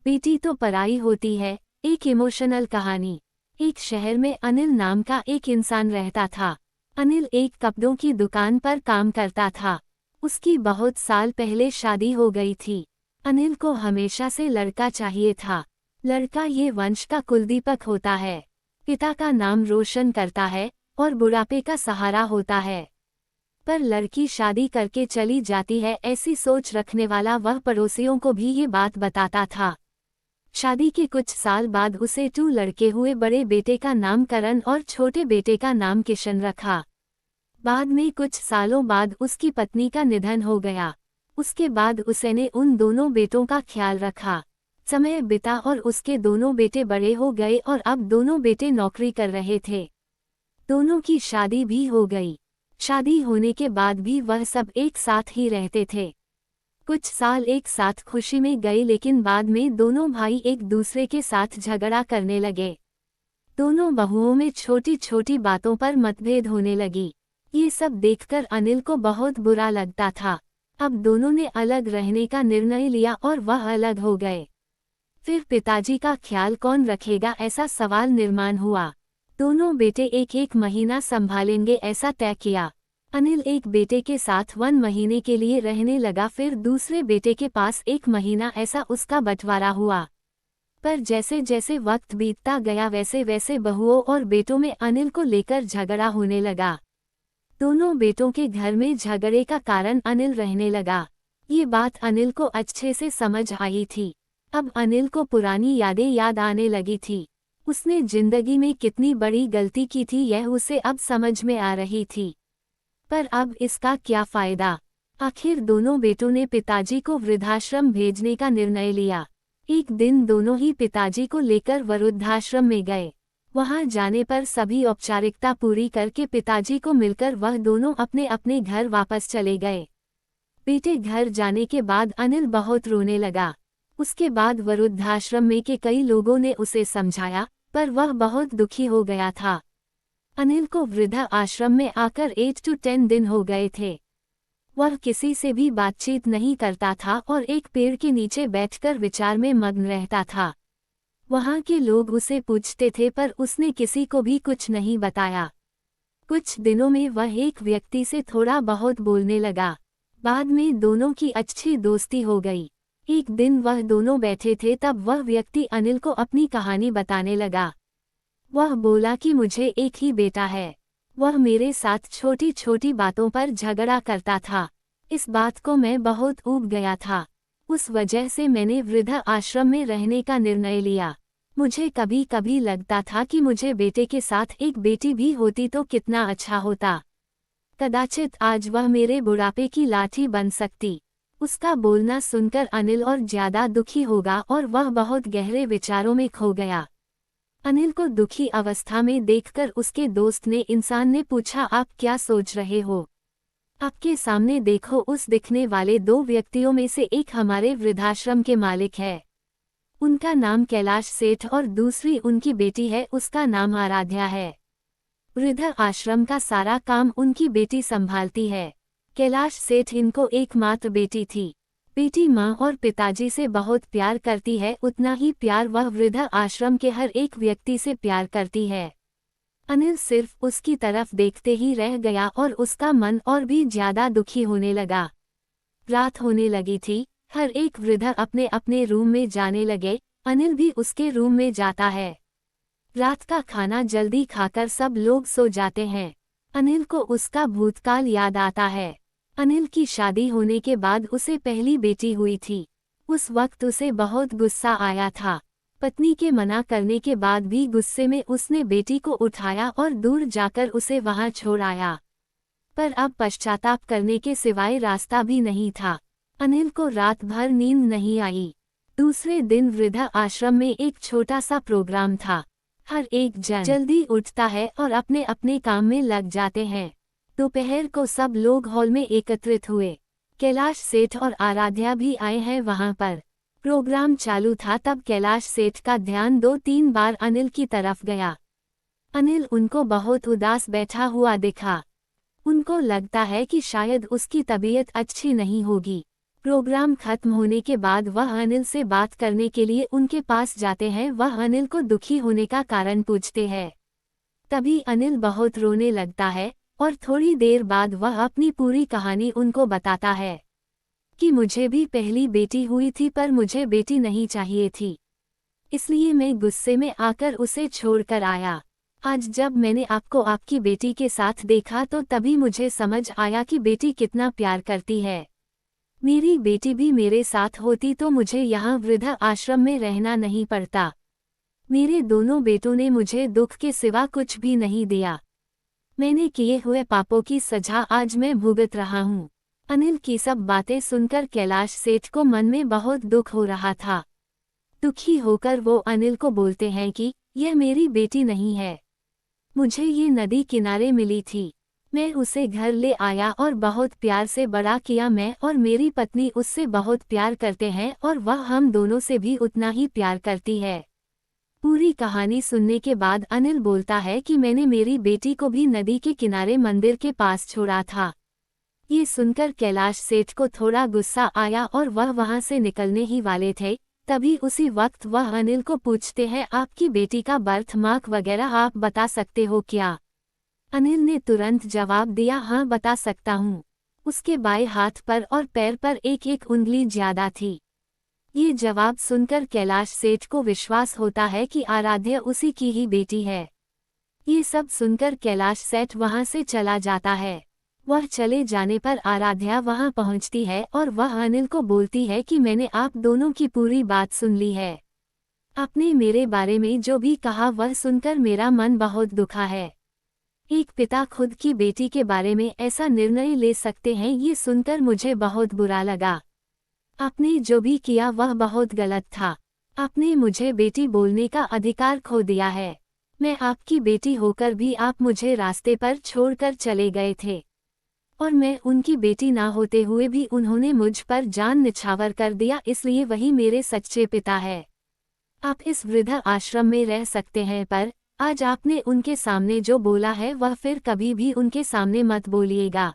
बेटी तो पराई होती है। एक इमोशनल कहानी। एक शहर में अनिल नाम का एक इंसान रहता था। अनिल एक कपड़ों की दुकान पर काम करता था। उसकी बहुत साल पहले शादी हो गई थी। अनिल को हमेशा से लड़का चाहिए था। लड़का ये वंश का कुलदीपक होता है, पिता का नाम रोशन करता है और बुढ़ापे का सहारा होता है। पर लड़की शादी करके चली जाती है, ऐसी सोच रखने वाला वह पड़ोसियों को भी ये बात बताता था। शादी के कुछ साल बाद उसे 2 लड़के हुए। बड़े बेटे का नाम करण और छोटे बेटे का नाम किशन रखा। बाद में कुछ सालों बाद उसकी पत्नी का निधन हो गया। उसके बाद उसने उन दोनों बेटों का ख्याल रखा। समय बिता और उसके दोनों बेटे बड़े हो गए और अब दोनों बेटे नौकरी कर रहे थे। दोनों की शादी भी हो गई। शादी होने के बाद भी वह सब एक साथ ही रहते थे। कुछ साल एक साथ खुशी में गए, लेकिन बाद में दोनों भाई एक दूसरे के साथ झगड़ा करने लगे। दोनों बहुओं में छोटी छोटी बातों पर मतभेद होने लगी। ये सब देखकर अनिल को बहुत बुरा लगता था। अब दोनों ने अलग रहने का निर्णय लिया और वह अलग हो गए। फिर पिताजी का ख्याल कौन रखेगा, ऐसा सवाल निर्माण हुआ। दोनों बेटे एक एक महीना संभालेंगे, ऐसा तय किया। अनिल एक बेटे के साथ 1 महीने के लिए रहने लगा, फिर दूसरे बेटे के पास 1 महीना, ऐसा उसका बंटवारा हुआ। पर जैसे जैसे वक्त बीतता गया वैसे वैसे बहुओं और बेटों में अनिल को लेकर झगड़ा होने लगा। दोनों बेटों के घर में झगड़े का कारण अनिल रहने लगा। ये बात अनिल को अच्छे से समझ आई थी। अब अनिल को पुरानी यादें याद आने लगी थी। उसने जिंदगी में कितनी बड़ी गलती की थी, यह उसे अब समझ में आ रही थी। पर अब इसका क्या फायदा। आखिर दोनों बेटों ने पिताजी को वृद्धाश्रम भेजने का निर्णय लिया। एक दिन दोनों ही पिताजी को लेकर वृद्धाश्रम में गए। वहां जाने पर सभी औपचारिकता पूरी करके पिताजी को मिलकर वह दोनों अपने अपने घर वापस चले गए। बेटे घर जाने के बाद अनिल बहुत रोने लगा। उसके बाद वृद्धाश्रम में के कई लोगों ने उसे समझाया, पर वह बहुत दुखी हो गया था। अनिल को वृद्धा आश्रम में आकर 8 to 10 दिन हो गए थे। वह किसी से भी बातचीत नहीं करता था और एक पेड़ के नीचे बैठकर विचार में मग्न रहता था। वहां के लोग उसे पूछते थे, पर उसने किसी को भी कुछ नहीं बताया। कुछ दिनों में वह एक व्यक्ति से थोड़ा बहुत बोलने लगा। बाद में दोनों की अच्छी दोस्ती हो गई। एक दिन वह दोनों बैठे थे, तब वह व्यक्ति अनिल को अपनी कहानी बताने लगा। वह बोला कि मुझे एक ही बेटा है। वह मेरे साथ छोटी छोटी बातों पर झगड़ा करता था। इस बात को मैं बहुत ऊब गया था। उस वजह से मैंने वृद्धा आश्रम में रहने का निर्णय लिया। मुझे कभी कभी लगता था कि मुझे बेटे के साथ एक बेटी भी होती तो कितना अच्छा होता। कदाचित आज वह मेरे बुढ़ापे की लाठी बन सकती। उसका बोलना सुनकर अनिल और ज्यादा दुखी होगा और वह बहुत गहरे विचारों में खो गया। अनिल को दुखी अवस्था में देखकर उसके दोस्त ने इंसान ने पूछा, आप क्या सोच रहे हो? आपके सामने देखो, उस दिखने वाले 2 व्यक्तियों में से एक हमारे वृद्धाश्रम के मालिक है। उनका नाम कैलाश सेठ और दूसरी उनकी बेटी है, उसका नाम आराध्या है। वृद्धा आश्रम का सारा काम उनकी बेटी संभालती है। कैलाश सेठ इनको एकमात्र बेटी थी। बेटी माँ और पिताजी से बहुत प्यार करती है, उतना ही प्यार वह वृद्धा आश्रम के हर एक व्यक्ति से प्यार करती है। अनिल सिर्फ उसकी तरफ देखते ही रह गया और उसका मन और भी ज्यादा दुखी होने लगा। रात होने लगी थी। हर एक वृद्धा अपने अपने रूम में जाने लगे। अनिल भी उसके रूम में जाता है। रात का खाना जल्दी खाकर सब लोग सो जाते हैं। अनिल को उसका भूतकाल याद आता है। अनिल की शादी होने के बाद उसे पहली बेटी हुई थी। उस वक्त उसे बहुत गुस्सा आया था। पत्नी के मना करने के बाद भी गुस्से में उसने बेटी को उठाया और दूर जाकर उसे वहां छोड़ आया। पर अब पश्चाताप करने के सिवाय रास्ता भी नहीं था। अनिल को रात भर नींद नहीं आई। दूसरे दिन वृद्धा आश्रम में एक छोटा सा प्रोग्राम था। हर एक जन जल्दी उठता है और अपने अपने काम में लग जाते हैं। दोपहर को सब लोग हॉल में एकत्रित हुए। कैलाश सेठ और आराध्या भी आए हैं वहां पर। प्रोग्राम चालू था, तब कैलाश सेठ का ध्यान 2-3 बार अनिल की तरफ गया। अनिल उनको बहुत उदास बैठा हुआ दिखा। उनको लगता है कि शायद उसकी तबीयत अच्छी नहीं होगी। प्रोग्राम खत्म होने के बाद वह अनिल से बात करने के लिए उनके पास जाते हैं। वह अनिल को दुखी होने का कारण पूछते हैं। तभी अनिल बहुत रोने लगता है और थोड़ी देर बाद वह अपनी पूरी कहानी उनको बताता है कि मुझे भी पहली बेटी हुई थी, पर मुझे बेटी नहीं चाहिए थी, इसलिए मैं गुस्से में आकर उसे छोड़कर आया। आज जब मैंने आपको आपकी बेटी के साथ देखा तो तभी मुझे समझ आया कि बेटी कितना प्यार करती है। मेरी बेटी भी मेरे साथ होती तो मुझे यहाँ वृद्ध आश्रम में रहना नहीं पड़ता। मेरे दोनों बेटों ने मुझे दुख के सिवा कुछ भी नहीं दिया। मैंने किए हुए पापों की सजा आज मैं भुगत रहा हूँ। अनिल की सब बातें सुनकर कैलाश सेठ को मन में बहुत दुख हो रहा था। दुखी होकर वो अनिल को बोलते हैं कि यह मेरी बेटी नहीं है, मुझे ये नदी किनारे मिली थी। मैं उसे घर ले आया और बहुत प्यार से बड़ा किया। मैं और मेरी पत्नी उससे बहुत प्यार करते हैं और वह हम दोनों से भी उतना ही प्यार करती है। पूरी कहानी सुनने के बाद अनिल बोलता है कि मैंने मेरी बेटी को भी नदी के किनारे मंदिर के पास छोड़ा था। ये सुनकर कैलाश सेठ को थोड़ा गुस्सा आया और वह वहां से निकलने ही वाले थे। तभी उसी वक्त वह अनिल को पूछते हैं, आपकी बेटी का बर्थ मार्क वगैरह आप बता सकते हो क्या? अनिल ने तुरंत जवाब दिया, हाँ बता सकता हूँ। उसके बाएं हाथ पर और पैर पर एक एक उंगली ज्यादा थी। ये जवाब सुनकर कैलाश सेठ को विश्वास होता है कि आराध्या उसी की ही बेटी है। ये सब सुनकर कैलाश सेठ वहां से चला जाता है। वह चले जाने पर आराध्या वहां पहुंचती है और वह अनिल को बोलती है कि मैंने आप दोनों की पूरी बात सुन ली है। आपने मेरे बारे में जो भी कहा वह सुनकर मेरा मन बहुत दुखा है। एक पिता खुद की बेटी के बारे में ऐसा निर्णय ले सकते हैं, ये सुनकर मुझे बहुत बुरा लगा। आपने जो भी किया वह बहुत गलत था। आपने मुझे बेटी बोलने का अधिकार खो दिया है। मैं आपकी बेटी होकर भी आप मुझे रास्ते पर छोड़कर चले गए थे और मैं उनकी बेटी ना होते हुए भी उन्होंने मुझ पर जान निछावर कर दिया, इसलिए वही मेरे सच्चे पिता है। आप इस वृद्ध आश्रम में रह सकते हैं, पर आज आपने उनके सामने जो बोला है वह फिर कभी भी उनके सामने मत बोलिएगा,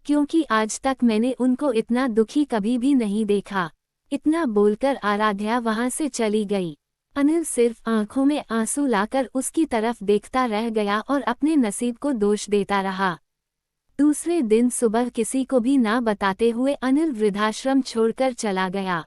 क्योंकि आज तक मैंने उनको इतना दुखी कभी भी नहीं देखा। इतना बोलकर आराध्या वहां से चली गई। अनिल सिर्फ आंखों में आंसू लाकर उसकी तरफ देखता रह गया और अपने नसीब को दोष देता रहा। दूसरे दिन सुबह किसी को भी ना बताते हुए अनिल वृद्धाश्रम छोड़कर चला गया।